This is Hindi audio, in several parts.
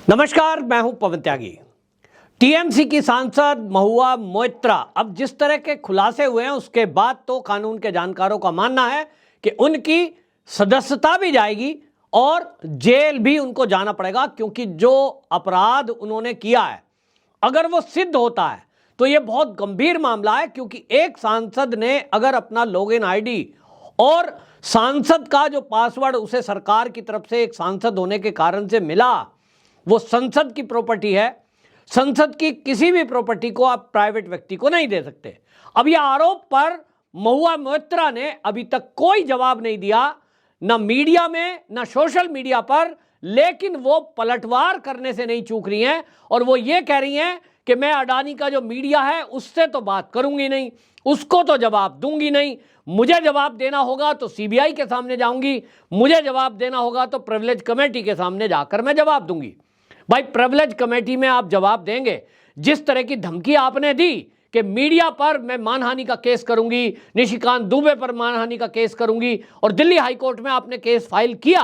नमस्कार, मैं हूं पवन त्यागी। टीएमसी की सांसद महुआ मोइत्रा अब जिस तरह के खुलासे हुए हैं उसके बाद तो कानून के जानकारों का मानना है कि उनकी सदस्यता भी जाएगी और जेल भी उनको जाना पड़ेगा, क्योंकि जो अपराध उन्होंने किया है अगर वो सिद्ध होता है तो ये बहुत गंभीर मामला है। क्योंकि एक सांसद ने अगर अपना लॉगिन आईडी और सांसद का जो पासवर्ड उसे सरकार की तरफ से एक सांसद होने के कारण से मिला, वो संसद की प्रॉपर्टी है। संसद की किसी भी प्रॉपर्टी को आप प्राइवेट व्यक्ति को नहीं दे सकते। अब यह आरोप पर महुआ मोइत्रा ने अभी तक कोई जवाब नहीं दिया, ना मीडिया में ना सोशल मीडिया पर, लेकिन वो पलटवार करने से नहीं चूक रही हैं और वो ये कह रही हैं कि मैं अडानी का जो मीडिया है उससे तो बात करूंगी नहीं, उसको तो जवाब दूंगी नहीं। मुझे जवाब देना होगा तो सीबीआई के सामने जाऊंगी, मुझे जवाब देना होगा तो प्रिविलेज कमेटी के सामने जाकर मैं जवाब दूंगी। भाई, प्रिविलेज कमेटी में आप जवाब देंगे? जिस तरह की धमकी आपने दी कि मीडिया पर मैं मानहानि का केस करूंगी, निशिकांत दुबे पर मानहानि का केस करूंगी, और दिल्ली हाईकोर्ट में आपने केस फाइल किया,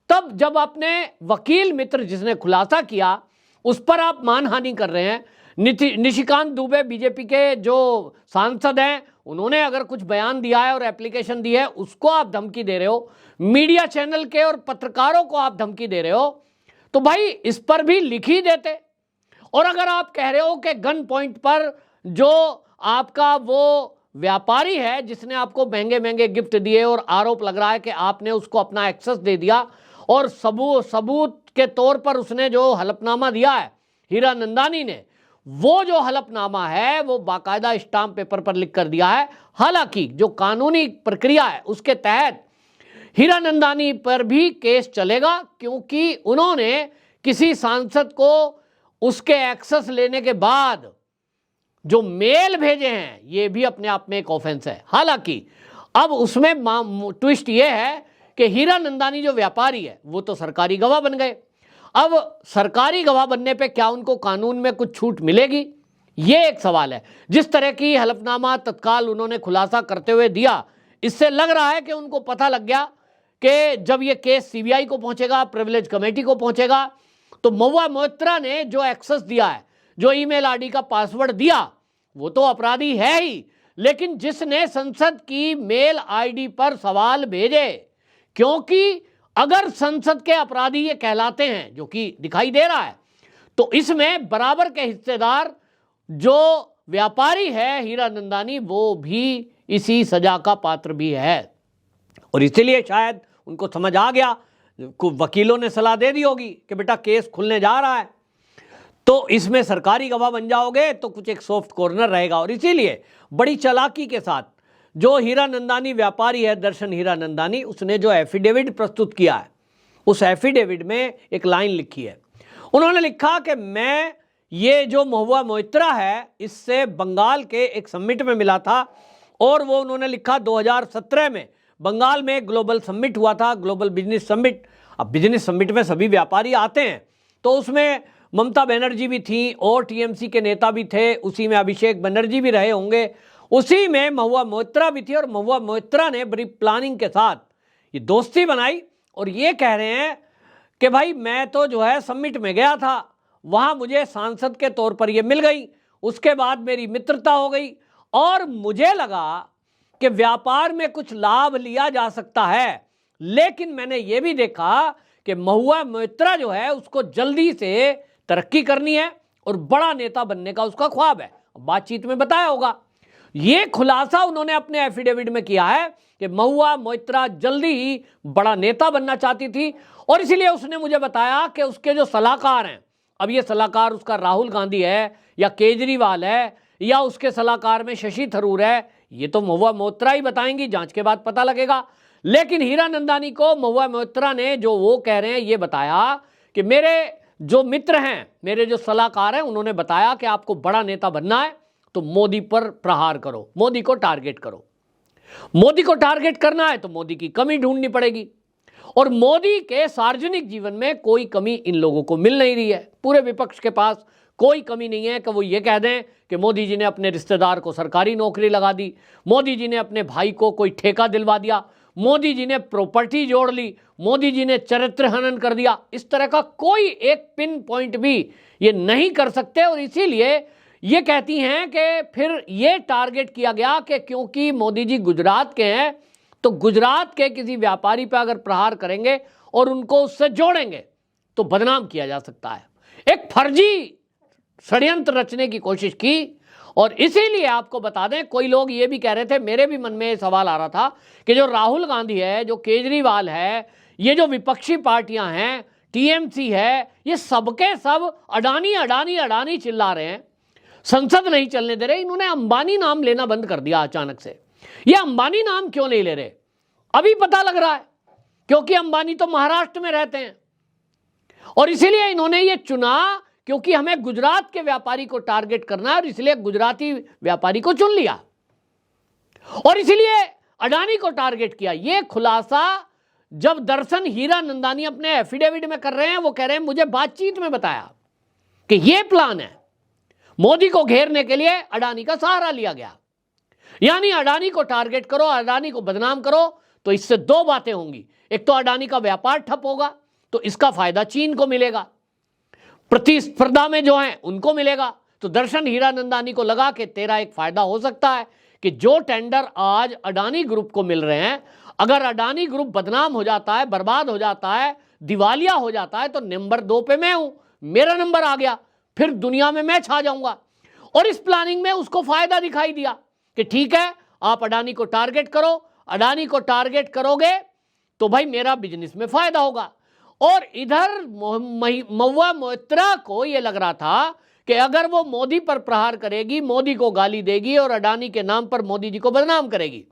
तब जब आपने वकील मित्र जिसने खुलासा किया उस पर आप मानहानि कर रहे हैं। निशिकांत दुबे बीजेपी के जो सांसद हैं, उन्होंने अगर कुछ बयान दिया है और एप्लीकेशन दी है उसको आप धमकी दे रहे हो, मीडिया चैनल के और पत्रकारों को आप धमकी दे रहे हो, तो भाई इस पर भी लिख ही देते। और अगर आप कह रहे हो कि गन पॉइंट पर जो आपका वो व्यापारी है जिसने आपको महंगे महंगे गिफ्ट दिए और आरोप लग रहा है कि आपने उसको अपना एक्सेस दे दिया, और सबूत के तौर पर उसने जो हलफनामा दिया है हीरानंदानी ने, वो जो हलफनामा है वो बाकायदा स्टाम्प पेपर पर लिख कर दिया है। हालांकि जो कानूनी प्रक्रिया है उसके तहत हीरानंदानी पर भी केस चलेगा, क्योंकि उन्होंने किसी सांसद को उसके एक्सेस लेने के बाद जो मेल भेजे हैं ये भी अपने आप में एक ऑफेंस है। हालांकि अब उसमें ट्विस्ट ये है कि हीरानंदानी जो व्यापारी है वो तो सरकारी गवाह बन गए। अब सरकारी गवाह बनने पे क्या उनको कानून में कुछ छूट मिलेगी, ये एक सवाल है। जिस तरह की हलफनामा तत्काल उन्होंने खुलासा करते हुए दिया, इससे लग रहा है कि उनको पता लग गया कि जब ये केस सीबीआई को पहुंचेगा, प्रिविलेज कमेटी को पहुंचेगा, तो महुआ मोइत्रा ने जो एक्सेस दिया है, जो ईमेल आईडी का पासवर्ड दिया, वो तो अपराधी है ही, लेकिन जिसने संसद की मेल आईडी पर सवाल भेजे, क्योंकि अगर संसद के अपराधी ये कहलाते हैं, जो कि दिखाई दे रहा है, तो इसमें बराबर के हिस्सेदार जो व्यापारी है हीरानंदानी, वो भी इसी सजा का पात्र भी है। और इसीलिए शायद उनको समझ आ गया, वकीलों ने सलाह दे दी होगी कि बेटा केस खुलने जा रहा है तो इसमें सरकारी गवाह बन जाओगे तो कुछ एक सॉफ्ट कॉर्नर रहेगा। और इसीलिए बड़ी चालाकी के साथ जो हीरानंदानी व्यापारी है, दर्शन हीरानंदानी, उसने जो एफिडेविट प्रस्तुत किया है, उस एफिडेविट में एक लाइन लिखी है। उन्होंने लिखा कि मैं ये जो महुआ मोइत्रा है इससे बंगाल के एक समिट में मिला था, और वो उन्होंने लिखा 2017 में बंगाल में ग्लोबल समिट हुआ था, ग्लोबल बिजनेस समिट। अब बिजनेस समिट में सभी व्यापारी आते हैं, तो उसमें ममता बनर्जी भी थी और टीएमसी के नेता भी थे, उसी में अभिषेक बनर्जी भी रहे होंगे, उसी में महुआ मोइत्रा भी थी। और महुआ मोइत्रा ने बड़ी प्लानिंग के साथ ये दोस्ती बनाई और ये कह रहे हैं कि भाई मैं तो जो है समिट में गया था, वहाँ मुझे सांसद के तौर पर ये मिल गई, उसके बाद मेरी मित्रता हो गई और मुझे लगा कि व्यापार में कुछ लाभ लिया जा सकता है। लेकिन मैंने ये भी देखा कि महुआ मोइत्रा जो है उसको जल्दी से तरक्की करनी है और बड़ा नेता बनने का उसका ख्वाब है। बातचीत में बताया होगा। ये खुलासा उन्होंने अपने एफिडेविट में किया है कि महुआ मोइत्रा जल्दी ही बड़ा नेता बनना चाहती थी, और इसीलिए उसने मुझे बताया कि उसके जो सलाहकार हैं, अब ये सलाहकार उसका राहुल गांधी है या केजरीवाल है या उसके सलाहकार में शशि थरूर है, ये तो महुआ मोइत्रा ही बताएंगी, जांच के बाद पता लगेगा। लेकिन हीरानंदानी को महुआ मोइत्रा ने जो वो कह रहे हैं ये बताया कि मेरे जो मित्र हैं, मेरे जो सलाहकार हैं, उन्होंने बताया कि आपको बड़ा नेता बनना है तो मोदी पर प्रहार करो, मोदी को टारगेट करो। मोदी को टारगेट करना है तो मोदी की कमी ढूंढनी पड़ेगी, और मोदी के सार्वजनिक जीवन में कोई कमी इन लोगों को मिल नहीं रही है। पूरे विपक्ष के पास कोई कमी नहीं है कि वो ये कह दें कि मोदी जी ने अपने रिश्तेदार को सरकारी नौकरी लगा दी, मोदी जी ने अपने भाई को कोई ठेका दिलवा दिया, मोदी जी ने प्रॉपर्टी जोड़ ली, मोदी जी ने चरित्र हनन कर दिया। इस तरह का कोई एक पिन पॉइंट भी ये नहीं कर सकते। और इसीलिए ये कहती हैं कि फिर ये टारगेट किया गया कि क्योंकि मोदी जी गुजरात के हैं तो गुजरात के किसी व्यापारी पर अगर प्रहार करेंगे और उनको उससे जोड़ेंगे तो बदनाम किया जा सकता है। एक फर्जी षड्यंत्र रचने की कोशिश की। और इसीलिए आपको बता दें, कोई लोग ये भी कह रहे थे, मेरे भी मन में ये सवाल आ रहा था कि जो राहुल गांधी है, जो केजरीवाल है, ये जो विपक्षी पार्टियां हैं, टीएमसी है, ये सबके सब अडानी अडानी अडानी चिल्ला रहे हैं, संसद नहीं चलने दे रहे। इन्होंने अंबानी नाम लेना बंद कर दिया अचानक से। ये अंबानी नाम क्यों नहीं ले रहे अभी पता लग रहा है, क्योंकि अंबानी तो महाराष्ट्र में रहते हैं और इसीलिए इन्होंने ये चुना, क्योंकि हमें गुजरात के व्यापारी को टारगेट करना है और इसलिए गुजराती व्यापारी को चुन लिया और इसीलिए अडानी को टारगेट किया। यह खुलासा जब दर्शन हीरानंदानी अपने एफिडेविट में कर रहे हैं, वो कह रहे हैं मुझे बातचीत में बताया कि यह प्लान है, मोदी को घेरने के लिए अडानी का सहारा लिया गया। यानी अडानी को टारगेट करो, अडानी को बदनाम करो, तो इससे दो बातें होंगी। एक तो अडानी का व्यापार ठप होगा, तो इसका फायदा चीन को मिलेगा, प्रतिस्पर्धा में जो है उनको मिलेगा। तो दर्शन हीरानंदानी को लगा कि तेरा एक फायदा हो सकता है कि जो टेंडर आज अडानी ग्रुप को मिल रहे हैं, अगर अडानी ग्रुप बदनाम हो जाता है, बर्बाद हो जाता है, दिवालिया हो जाता है, तो नंबर 2 पे मैं हूं, मेरा नंबर आ गया, फिर दुनिया में मैं छा जाऊंगा। और इस प्लानिंग में उसको फायदा दिखाई दिया कि ठीक है, आप अडानी को टारगेट करो, अडानी को टारगेट करोगे तो भाई मेरा बिजनेस में फायदा होगा। और इधर महुआ मोइत्रा को यह लग रहा था कि अगर वो मोदी पर प्रहार करेगी, मोदी को गाली देगी और अडानी के नाम पर मोदी जी को बदनाम करेगी,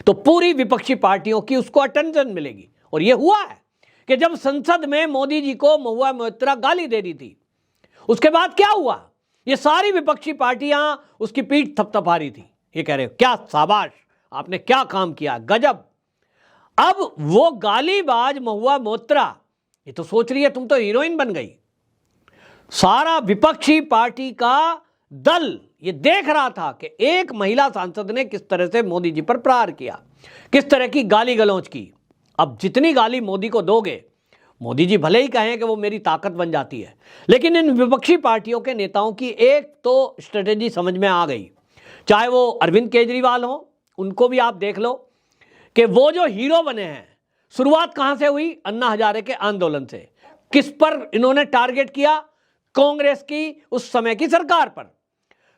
तो पूरी विपक्षी पार्टियों की उसको अटेंशन मिलेगी। और यह हुआ है कि जब संसद में मोदी जी को महुआ मोइत्रा गाली दे दी थी, उसके बाद क्या हुआ, ये सारी विपक्षी पार्टियां उसकी पीठ थपथपा रही थी। ये कह रहे हो क्या शाबाश, आपने क्या काम किया, गजब। अब वो गालीबाज महुआ मोइत्रा ये तो सोच रही है तुम तो हीरोइन बन गई। सारा विपक्षी पार्टी का दल ये देख रहा था कि एक महिला सांसद ने किस तरह से मोदी जी पर प्रहार किया, किस तरह की गाली गलौज की। अब जितनी गाली मोदी को दोगे, मोदी जी भले ही कहें कि वो मेरी ताकत बन जाती है, लेकिन इन विपक्षी पार्टियों के नेताओं की एक तो स्ट्रेटेजी समझ में आ गई। चाहे वो अरविंद केजरीवाल हो, उनको भी आप देख लो कि वो जो हीरो बने हैं, शुरुआत कहां से हुई, अन्ना हजारे के आंदोलन से। किस पर इन्होंने टारगेट किया, कांग्रेस की उस समय की सरकार पर।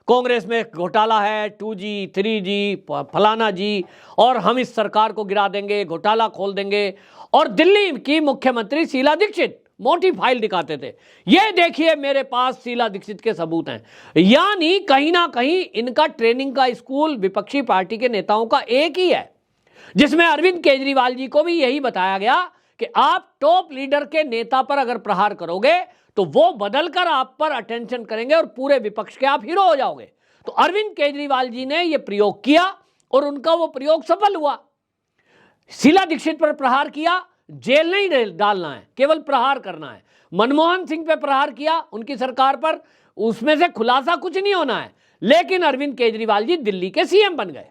कांग्रेस में घोटाला है, 2G 3G फलाना जी, और हम इस सरकार को गिरा देंगे, घोटाला खोल देंगे। और दिल्ली की मुख्यमंत्री शीला दीक्षित मोटी फाइल दिखाते थे, ये देखिए मेरे पास शीला दीक्षित के सबूत हैं। यानी कहीं ना कहीं इनका ट्रेनिंग का स्कूल विपक्षी पार्टी के नेताओं का एक ही है, जिसमें अरविंद केजरीवाल जी को भी यही बताया गया कि आप टॉप लीडर के नेता पर अगर प्रहार करोगे तो वो बदलकर आप पर अटेंशन करेंगे और पूरे विपक्ष के आप हीरो हो जाओगे। तो अरविंद केजरीवाल जी ने यह प्रयोग किया और उनका वो प्रयोग सफल हुआ। शीला दीक्षित पर प्रहार किया, जेल नहीं डालना है, केवल प्रहार करना है। मनमोहन सिंह पर प्रहार किया, उनकी सरकार पर, उसमें से खुलासा कुछ नहीं होना है। लेकिन अरविंद केजरीवाल जी दिल्ली के सीएम बन गए,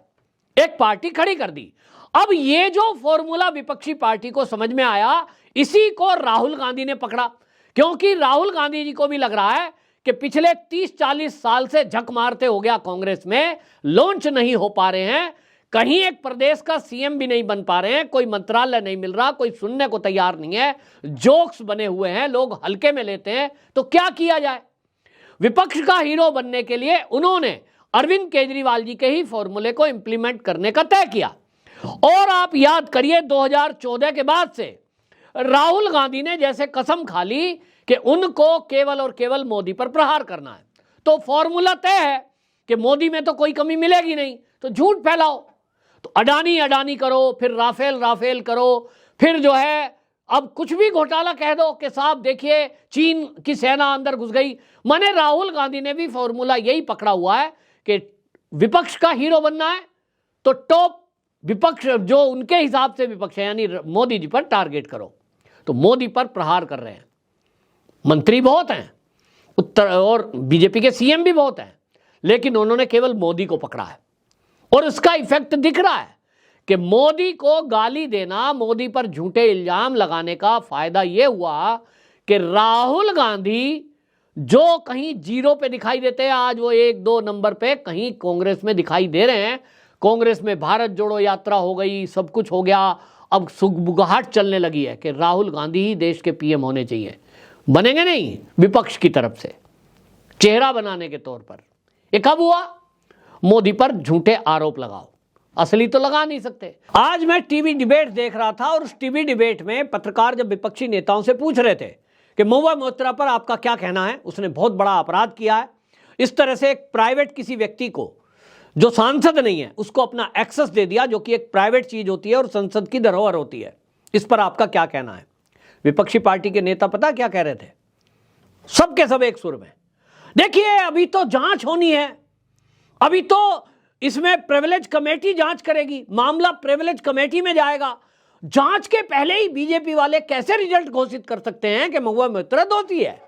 एक पार्टी खड़ी कर दी। अब ये जो फॉर्मूला विपक्षी पार्टी को समझ में आया, इसी को राहुल गांधी ने पकड़ा। क्योंकि राहुल गांधी जी को भी लग रहा है कि पिछले 30-40 साल से झक मारते हो गया कांग्रेस में, लॉन्च नहीं हो पा रहे हैं, कहीं एक प्रदेश का सीएम भी नहीं बन पा रहे हैं, कोई मंत्रालय नहीं मिल रहा, कोई सुनने को तैयार नहीं है, जोक्स बने हुए हैं, लोग हल्के में लेते हैं, तो क्या किया जाए। विपक्ष का हीरो बनने के लिए उन्होंने अरविंद केजरीवाल जी के ही फॉर्मूले को इंप्लीमेंट करने का तय किया। और आप याद करिए 2014 के बाद से राहुल गांधी ने जैसे कसम खा ली कि उनको केवल और केवल मोदी पर प्रहार करना है। तो फॉर्मूला तय है कि मोदी में तो कोई कमी मिलेगी नहीं, तो झूठ फैलाओ, तो अडानी अडानी करो, फिर राफेल करो, फिर जो है अब कुछ भी घोटाला कह दो कि साहब देखिए चीन की सेना अंदर घुस गई। माने राहुल गांधी ने भी फॉर्मूला यही पकड़ा हुआ है कि विपक्ष का हीरो बनना है तो टॉप विपक्ष जो उनके हिसाब से विपक्ष है, यानी मोदी जी पर टारगेट करो। तो मोदी पर प्रहार कर रहे हैं, मंत्री बहुत हैं उत्तर, और बीजेपी के सीएम भी बहुत हैं, लेकिन उन्होंने केवल मोदी को पकड़ा है। और उसका इफेक्ट दिख रहा है कि मोदी को गाली देना, मोदी पर झूठे इल्जाम लगाने का फायदा यह हुआ कि राहुल गांधी जो कहीं जीरो पे दिखाई देते हैं, आज वो 1-2 नंबर पे कहीं कांग्रेस में दिखाई दे रहे हैं। कांग्रेस में भारत जोड़ो यात्रा हो गई, सब कुछ हो गया, अब सुगबुगाहट चलने लगी है कि राहुल गांधी ही देश के पीएम होने चाहिए। बनेंगे नहीं विपक्ष की तरफ से चेहरा बनाने के तौर पर। ये कब हुआ? मोदी पर झूठे आरोप लगाओ, असली तो लगा नहीं सकते। आज मैं टीवी डिबेट देख रहा था और उस टीवी डिबेट में पत्रकार जब विपक्षी नेताओं से पूछ रहे थे कि महुआ मोइत्रा पर आपका क्या कहना है, उसने बहुत बड़ा अपराध किया है, इस तरह से एक प्राइवेट किसी व्यक्ति को जो सांसद नहीं है उसको अपना एक्सेस दे दिया, जो कि एक प्राइवेट चीज होती है और संसद की धरोहर होती है, इस पर आपका क्या कहना है? विपक्षी पार्टी के नेता पता क्या कह रहे थे? सबके सब एक सुर में, देखिए अभी तो जांच होनी है, अभी तो इसमें प्रिविलेज कमेटी जांच करेगी, मामला प्रिविलेज कमेटी में जाएगा। जांच के पहले ही बीजेपी वाले कैसे रिजल्ट घोषित कर सकते हैं कि महुआ मोइत्रा दोषी है?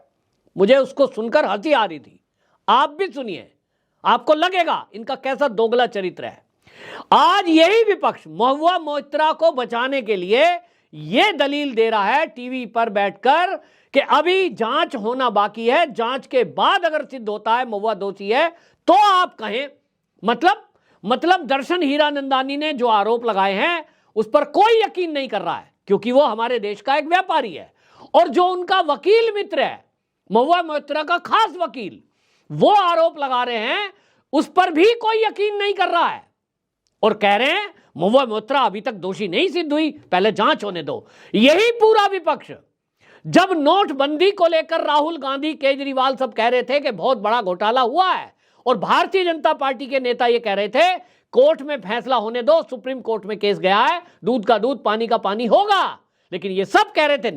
मुझे उसको सुनकर हंसी आ रही थी। आप भी सुनिए, आपको लगेगा इनका कैसा दोगला चरित्र है। आज यही विपक्ष महुआ मोइत्रा को बचाने के लिए यह दलील दे रहा है टीवी पर बैठकर कि अभी जांच होना बाकी है, जांच के बाद अगर सिद्ध होता है महुआ दोषी है तो आप कहें। मतलब दर्शन हीरानंदानी ने जो आरोप लगाए हैं उस पर कोई यकीन नहीं कर रहा है, क्योंकि वो हमारे देश का एक व्यापारी है और जो उनका वकील मित्र है, महुआ मोइत्रा का खास वकील, वो आरोप लगा रहे हैं, उस पर भी कोई यकीन नहीं कर रहा है और कह रहे हैं महुआ मोइत्रा अभी तक दोषी नहीं सिद्ध हुई, पहले जांच होने दो। यही पूरा विपक्ष जब नोटबंदी को लेकर राहुल गांधी, केजरीवाल सब कह रहे थे कि बहुत बड़ा घोटाला हुआ है और भारतीय जनता पार्टी के नेता ये कह रहे थे कोर्ट में फैसला होने दो, सुप्रीम कोर्ट में केस गया है, दूध का दूध पानी का पानी होगा, लेकिन ये सब कह रहे थे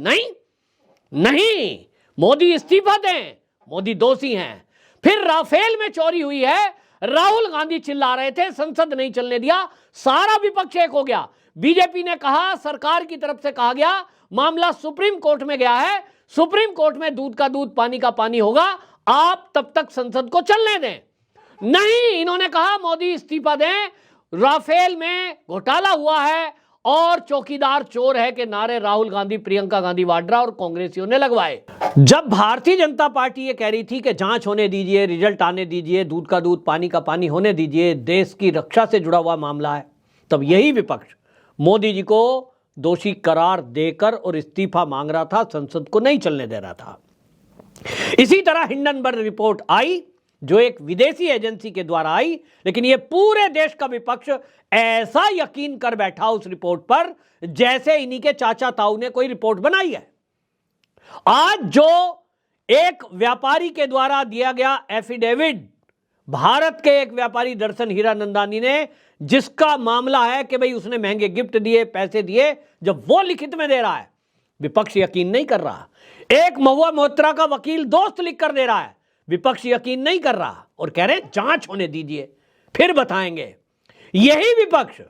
नहीं, मोदी इस्तीफा दें, मोदी दोषी हैं। फिर राफेल में चोरी हुई है, राहुल गांधी चिल्ला रहे थे संसद नहीं चलने दिया, सारा विपक्ष एक हो गया। बीजेपी ने कहा, सरकार की तरफ से कहा गया मामला सुप्रीम कोर्ट में गया है, सुप्रीम कोर्ट में दूध का दूध पानी का पानी होगा, आप तब तक संसद को चलने दें। नहीं, इन्होंने कहा मोदी इस्तीफा दें, राफेल में घोटाला हुआ है और चौकीदार चोर है के नारे राहुल गांधी, प्रियंका गांधी वाड्रा और कांग्रेसियों ने लगवाए। जब भारतीय जनता पार्टी ये कह रही थी कि जांच होने दीजिए, रिजल्ट आने दीजिए, दूध का दूध पानी का पानी होने दीजिए, देश की रक्षा से जुड़ा हुआ मामला है, तब यही विपक्ष मोदी जी को दोषी करार देकर और इस्तीफा मांग रहा था, संसद को नहीं चलने दे रहा था। इसी तरह हिंडनबर्ग रिपोर्ट आई जो एक विदेशी एजेंसी के द्वारा आई, लेकिन यह पूरे देश का विपक्ष ऐसा यकीन कर बैठा उस रिपोर्ट पर जैसे इन्हीं के चाचा ताऊ ने कोई रिपोर्ट बनाई है। आज जो एक व्यापारी के द्वारा दिया गया एफिडेविट, भारत के एक व्यापारी दर्शन हीरानंदानी ने, जिसका मामला है कि भाई उसने महंगे गिफ्ट दिए, पैसे दिए, जब वो लिखित में दे रहा है, विपक्ष यकीन नहीं कर रहा। एक महुआ मोइत्रा का वकील दोस्त लिख कर दे रहा है, विपक्ष यकीन नहीं कर रहा और कह रहे जांच होने दीजिए फिर बताएंगे। यही विपक्ष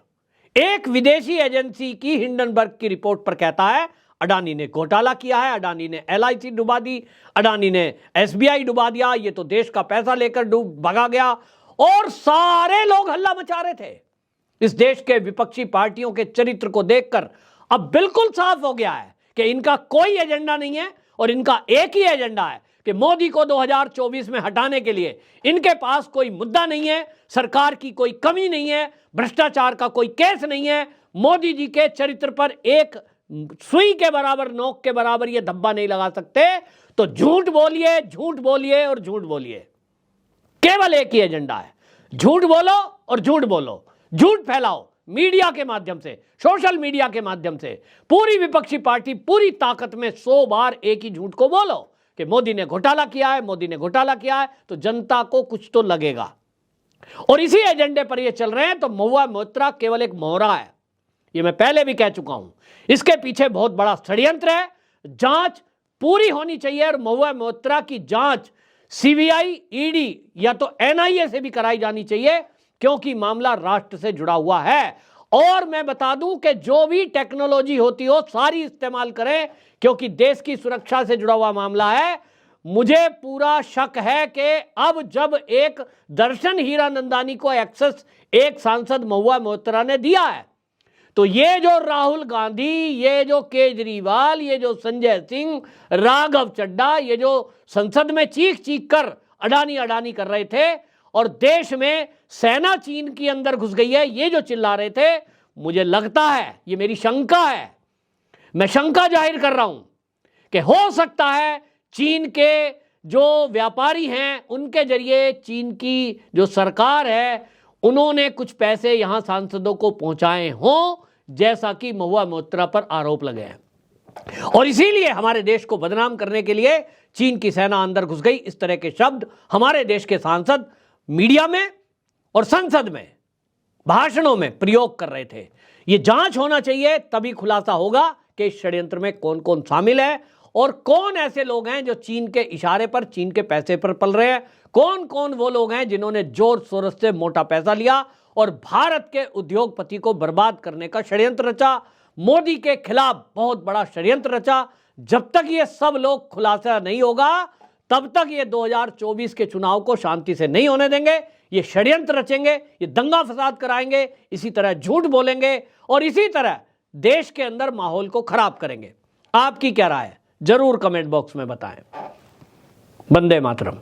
एक विदेशी एजेंसी की हिंडनबर्ग की रिपोर्ट पर कहता है अडानी ने घोटाला किया है, अडानी ने LIC डुबा दी, अडानी ने SBI डुबा दिया, ये तो देश का पैसा लेकर डूब भगा गया, और सारे लोग हल्ला मचा रहे थे। इस देश के विपक्षी पार्टियों के चरित्र को देखकर अब बिल्कुल साफ हो गया है कि इनका कोई एजेंडा नहीं है और इनका एक ही एजेंडा है कि मोदी को 2024 में हटाने के लिए इनके पास कोई मुद्दा नहीं है, सरकार की कोई कमी नहीं है, भ्रष्टाचार का कोई केस नहीं है, मोदी जी के चरित्र पर एक सुई के बराबर, नोक के बराबर ये धब्बा नहीं लगा सकते। तो झूठ बोलिए, झूठ बोलिए और झूठ बोलिए, केवल एक ही एजेंडा है, झूठ बोलो और झूठ बोलो, झूठ फैलाओ मीडिया के माध्यम से, सोशल मीडिया के माध्यम से। पूरी विपक्षी पार्टी पूरी ताकत में 100 बार एक ही झूठ को बोलो कि मोदी ने घोटाला किया है, मोदी ने घोटाला किया है, तो जनता को कुछ तो लगेगा। और इसी एजेंडे पर ये चल रहे हैं। तो महुआ मोइत्रा केवल एक मोहरा है, ये मैं पहले भी कह चुका हूं। इसके पीछे बहुत बड़ा षड्यंत्र है। जांच पूरी होनी चाहिए और महुआ मोइत्रा की जांच CBI, ED या तो NIA से भी कराई जानी चाहिए, क्योंकि मामला राष्ट्र से जुड़ा हुआ है। और मैं बता दूं कि जो भी टेक्नोलॉजी होती हो सारी इस्तेमाल करें, क्योंकि देश की सुरक्षा से जुड़ा हुआ मामला है। मुझे पूरा शक है कि अब जब एक दर्शन हीरानंदानी को एक्सेस एक सांसद महुआ मोइत्रा ने दिया है, तो ये जो राहुल गांधी, ये जो केजरीवाल, ये जो संजय सिंह, राघव चड्डा, ये जो संसद में चीख चीख कर अडानी अडानी कर रहे थे और देश में सेना चीन के अंदर घुस गई है, ये जो चिल्ला रहे थे, मुझे लगता है, ये मेरी शंका है, मैं शंका जाहिर कर रहा हूं कि हो सकता है चीन के जो व्यापारी हैं उनके जरिए चीन की जो सरकार है उन्होंने कुछ पैसे यहां सांसदों को पहुंचाए हों, जैसा कि महुआ मोइत्रा पर आरोप लगे हैं। और इसीलिए हमारे देश को बदनाम करने के लिए चीन की सेना अंदर घुस गई। इस तरह के शब्द हमारे देश के सांसद मीडिया में और संसद में भाषणों में प्रयोग कर रहे थे। यह जांच होना चाहिए, तभी खुलासा होगा कि इस षड्यंत्र में कौन कौन शामिल है और कौन ऐसे लोग हैं जो चीन के इशारे पर, चीन के पैसे पर पल रहे हैं, कौन कौन वो लोग हैं जिन्होंने जोर शोर से मोटा पैसा लिया और भारत के उद्योगपति को बर्बाद करने का षड्यंत्र रचा, मोदी के खिलाफ बहुत बड़ा षड्यंत्र रचा। जब तक ये सब लोग खुलासा नहीं होगा तब तक ये 2024 के चुनाव को शांति से नहीं होने देंगे। ये षड्यंत्र रचेंगे, ये दंगा फसाद कराएंगे, इसी तरह झूठ बोलेंगे और इसी तरह देश के अंदर माहौल को खराब करेंगे। आपकी क्या राय है जरूर कमेंट बॉक्स में बताएं। वंदे मातरम।